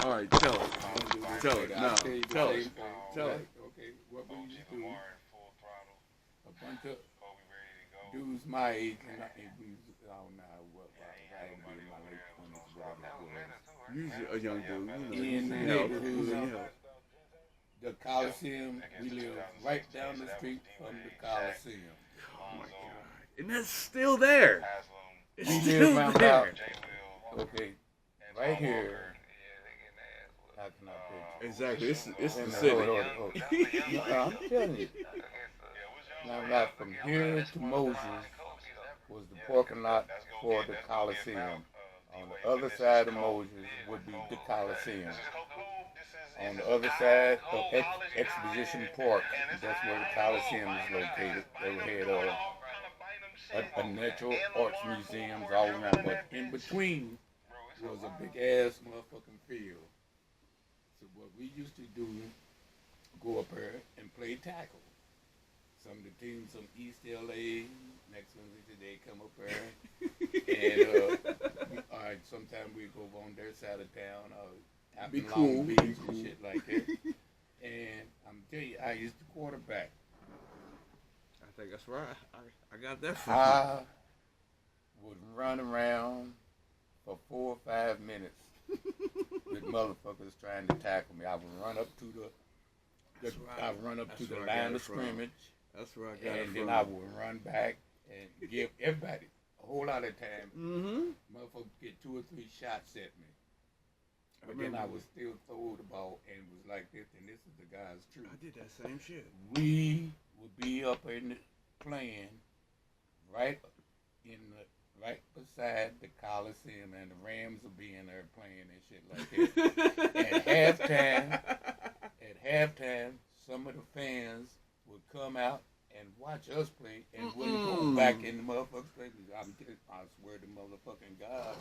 All right, tell it. Tell it. No, tell it. Tell it. Okay, what we used to do, a bunch of dudes my age, and I don't know what I had to be in my late 20s, whatever it was. Usually a young dude, In the neighborhood, help. the Coliseum, we live right down the street from the Coliseum. Oh my God! And that's still there. It's We still live around there. about, okay, right here. How can I picture? Exactly. It's the Hold city. on. No, I'm telling you. Now, from here to Moses was the parking lot for the Coliseum. On the other side of Moses would be the Coliseum. On the other side of Exposition Park, that's where the Coliseum is located. They had a natural arts museums all around, but in between was a big ass motherfucking field. So what we used to do, go up there and play tackle. Some of the teams from East LA, next Wednesday they come up there, and all right, sometimes we go on their side of town, out Be in cool. Long Beach and shit like that. And I'm telling you, I used to quarterback. I think that's right. I got that from I would run around for 4 or 5 minutes with motherfuckers trying to tackle me. I would run up to I run up to the line of scrimmage. That's where I got it And from. then I would run back and give everybody a whole lot of time. Mm-hmm. Motherfuckers get 2 or 3 shots at me. But then I would still throw the ball and it was like this, and this is the guy's truth. I did that same shit. We would be up in the playing right beside the Coliseum, and the Rams would be in there playing and shit like that. At halftime, some of the fans would come out and watch us play and wouldn't go back in the motherfucking place. I swear to motherfucking God.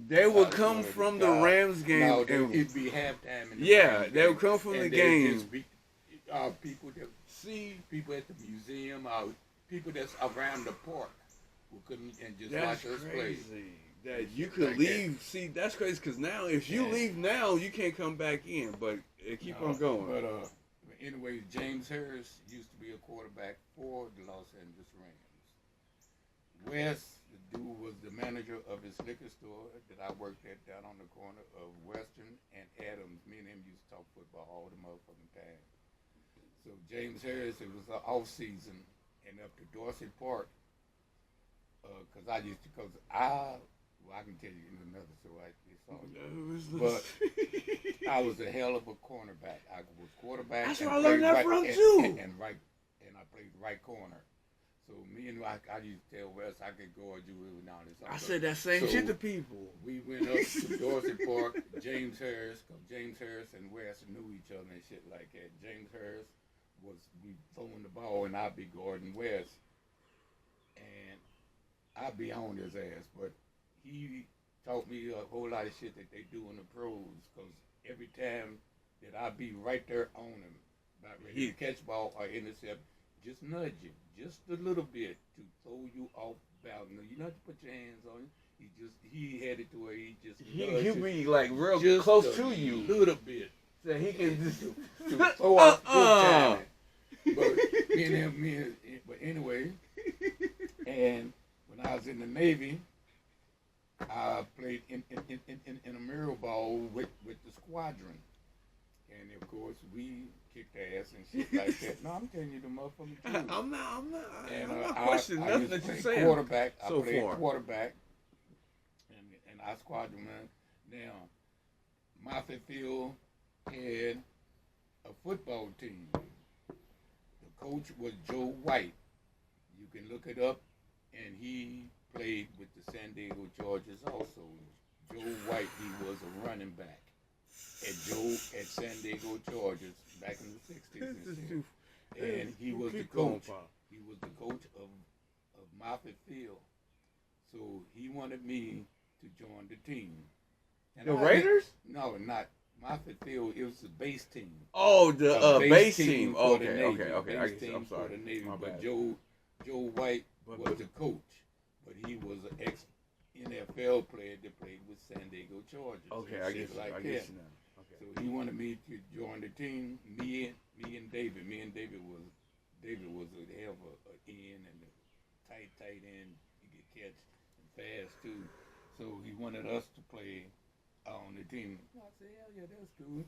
They would come from the Rams game. No, it'd be halftime. In the Yeah, Rams they game. would come from the And game. just be, people that see people at the museum, people that's around the park who couldn't and just That's watch us play. crazy. That you could Like leave. See, that's crazy because now, if you leave now, you can't come back in. But keep on going. But anyway, James Harris used to be a quarterback for the Los Angeles Rams. Wes, the dude, was the manager of his liquor store that I worked at down on the corner of Western and Adams. Me and him used to talk football all the motherfucking time. So James Harris, it was the off season, and up to Dorsey Park, because I can tell you in another story. But I was a hell of a cornerback. I was quarterback. That's and where I learned that right, from too. And I played right corner. So me and I used to tell Wes I could guard you every now and then. I said that same shit to people. We went up to Dorsey Park. James Harris and Wes knew each other and shit like that. James Harris was be throwing the ball and I'd be guarding Wes, and I'd be on his ass. But he taught me a whole lot of shit that they do in the pros, because every time that I'd be right there on him, about ready to catch ball or intercept, just nudge him just a little bit to throw you off balance. You don't have to put your hands on him. He had it to where he be like real just close to you, little bit, so he can just to throw off good timing. But anyway, and when I was in the Navy, I played in a mirror ball with the squadron. And of course, we kicked ass and shit like that. No, I'm telling you the motherfucking truth. I'm not And questioning nothing that you're saying. Quarterback. I so played far. quarterback, and I squadron man. Now, Moffitt Field had a football team. The coach was Joe White. You can look it up, and he played with the San Diego Chargers also. Joe White, he was a running back at San Diego Chargers back in the 60s and shit. And he was the coach. He was the coach of Moffitt Field. So he wanted me to join the team. And the Raiders? No, not Moffitt Field. It was the base team. Oh, the base team. Okay. Base team I'm sorry. for the Navy. My But bad. Joe White was the coach. But he was an ex-NFL player that played with San Diego Chargers. Okay, I get you. I get you now. So he wanted me to join the team. Me and David. David was a hell of a end and a tight end. He could catch and fast too. So he wanted us to play on the team. I said, hell yeah, that's cool.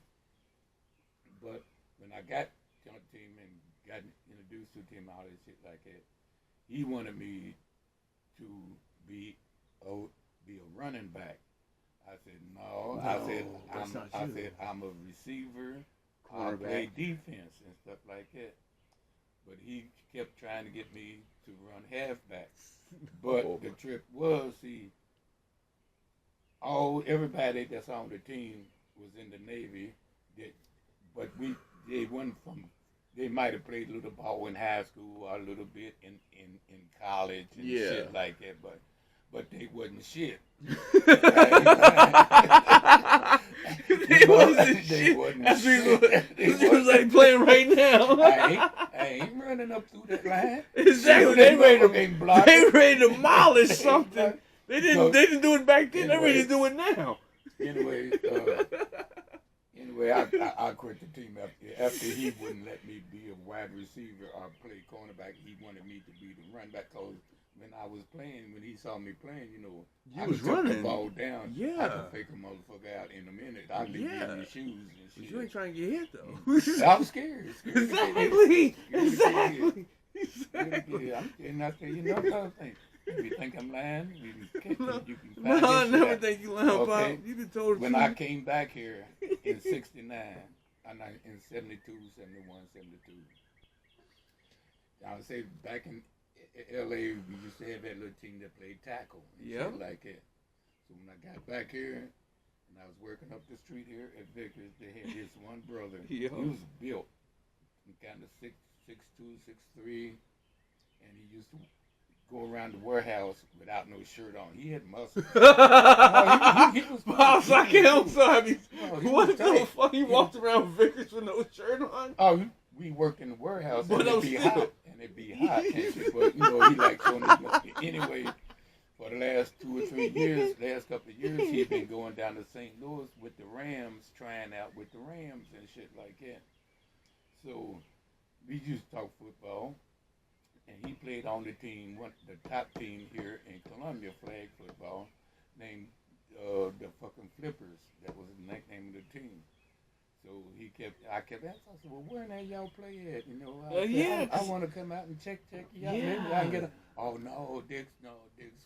But when I got on the team and got introduced to the team, all that shit like that, he wanted me to be a running back. I said no. I said I'm a receiver. I play defense and stuff like that. But he kept trying to get me to run halfback. But the trick was, everybody that's on the team was in the Navy. They might have played a little ball in high school or a little bit in college and shit like that, but they wasn't shit. They wasn't shit. It was like playing right now. I ain't running up through that line. Exactly. They ready to demolish something. They didn't do it back then. They're ready to do it now. Anyway, I quit the team after he wouldn't let me be a wide receiver or play cornerback. He wanted me to be the running back. Cause when I was playing, when he saw me playing, I was running the ball down. Yeah, I could fake a motherfucker out in a minute. I'd leave you in your shoes and shit. But you ain't trying to get hit though. I was scared. Exactly. I'm telling you another thing. If you think I'm lying, you can find I never think you lying about. You been told when I came back here in 69, in 72, 71, 72. I would say back in L.A., we used to have that little team that played tackle and shit like that. So when I got back here, and I was working up the street here at Vickers, they had this one brother. He was built, kind of 6'2", 6'3", and he used to go around the warehouse without no shirt on. He had muscles. He was Boss, I can't. I'm sorry. What the fuck? He walked around Vickers with no shirt on? Oh, we worked in the warehouse and it'd be hot. But he liked showing his muscles. Anyway, for the last 2 or 3 years, last couple of years, he'd been going down to St. Louis with the Rams, trying out with the Rams and shit like that. So we used to talk football. And he played on the team, the top team here in Columbia, flag football, named the fucking Flippers. That was the name of the team. So I kept asking, I said, well, where now y'all play at? I want to come out and check you out. Maybe I can get oh, no, Dix,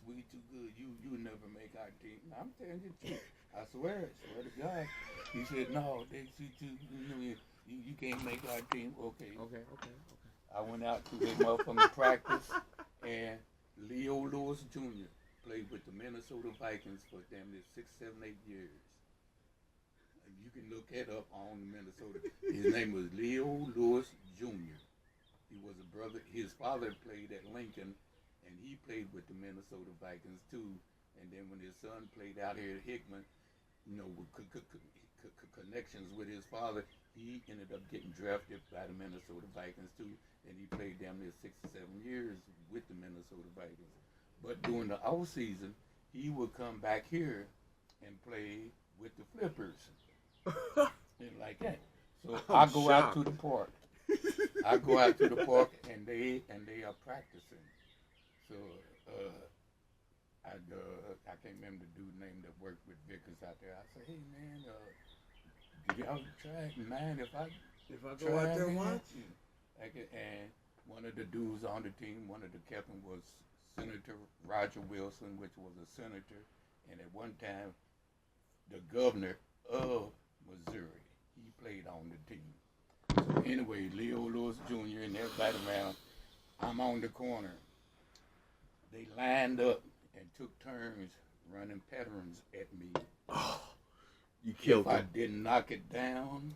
we too good. You never make our team. No, I'm telling you the truth. I swear to God. He said, no, Dix, you can't make our team. Okay. I went out to his motherfucking practice, and Leo Lewis Jr. played with the Minnesota Vikings for damn near 6, 7, 8 years. You can look that up on Minnesota. His name was Leo Lewis Jr. He was a brother. His father played at Lincoln, and he played with the Minnesota Vikings too. And then when his son played out here at Hickman, with connections with his father, he ended up getting drafted by the Minnesota Vikings too. And he played damn near 6 or 7 years with the Minnesota Vikings. But during the off season, he would come back here and play with the Flippers. And like that. So I go out to the park. and they are practicing. So I can't remember the dude's name that worked with Vickers out there. I said, hey man, did y'all try it? Mind if I go out there and watch? And one of the dudes on the team, one of the captains was Senator Roger Wilson, which was a senator, and at one time, the governor of Missouri, he played on the team. So anyway, Leo Lewis Jr. and everybody around, I'm on the corner. They lined up and took turns running patterns at me. Oh, you killed them. If I didn't knock it down,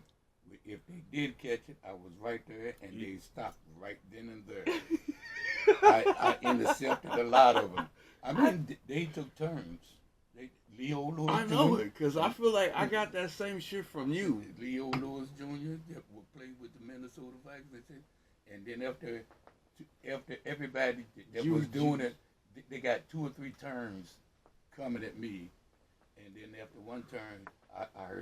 if they did catch it, I was right there, and they stopped right then and there. I intercepted a lot of them. I mean, they took turns. Leo Lewis I know it, because I feel like I got that same shit from you. Leo Lewis Jr. that would play with the Minnesota Vikings. And then after everybody that was doing it, they got 2 or 3 turns coming at me. And then after one turn, I heard